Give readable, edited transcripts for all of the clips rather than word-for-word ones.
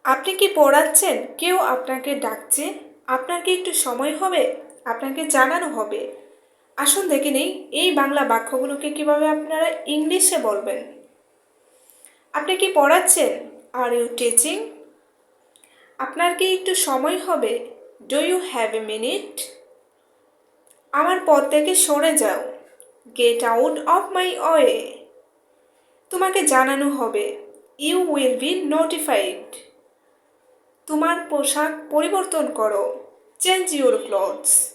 আপনি কি পড়াচ্ছেন? কেউ আপনাকে ডাকছে? আপনার কি একটু সময় হবে? আপনাকে জানানো হবে। আসুন দেখে নেই এই বাংলা বাক্যগুলোকে কিভাবে আপনারা ইংলিশে বলবেন। আপনি কি পড়াচ্ছেন? Are you teaching? আপনার কি একটু সময় হবে? Do you have a minute? আমার পথ থেকে সরে যাও। Get out of my way. তোমাকে জানানো হবে। You will be notified. তোমার পোশাক পরিবর্তন করো। Change your clothes.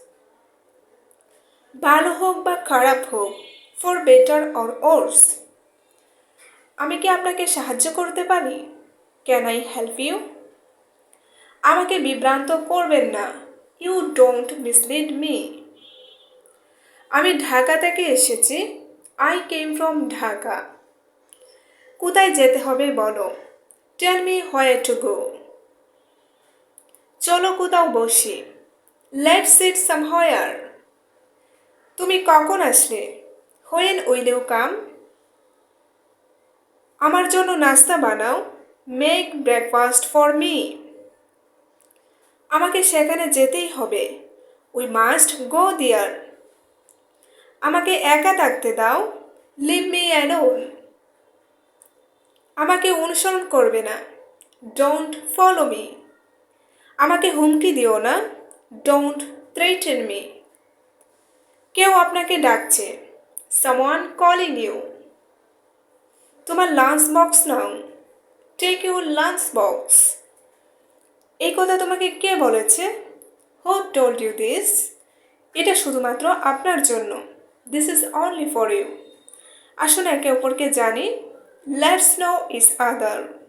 ভালো হোক বা খারাপ হোক, ফর বেটার অর ওর্স। আমি কি আপনাকে সাহায্য করতে পারি? Can I help you? আমাকে বিভ্রান্ত করবেন না। You don't mislead me. আমি ঢাকা থেকে এসেছি। I came from Dhaka. কোথায় যেতে হবে বলো। Tell me where to go. চলো কোথাও বসি। Let's sit somewhere. তুমি কখন আসলে? When will you come? আমার জন্য নাস্তা বানাও। Make breakfast for me. আমাকে সেখানে যেতেই হবে। We must go there. আমাকে একা থাকতে দাও। Leave me alone. আমাকে অনুসরণ করবে না। Don't follow me. আমাকে হুমকি দিও না। Don't threaten me. কেউ আপনাকে ডাকছে। Someone calling you. তোমার লাঞ্চ বক্স নাও। Take your lunch box. এই কথা তোমাকে কে বলেছে? Who told you this? এটা শুধুমাত্র আপনার জন্য। This is only for you. আসুন একে অপরকে জানি। Let's know each other.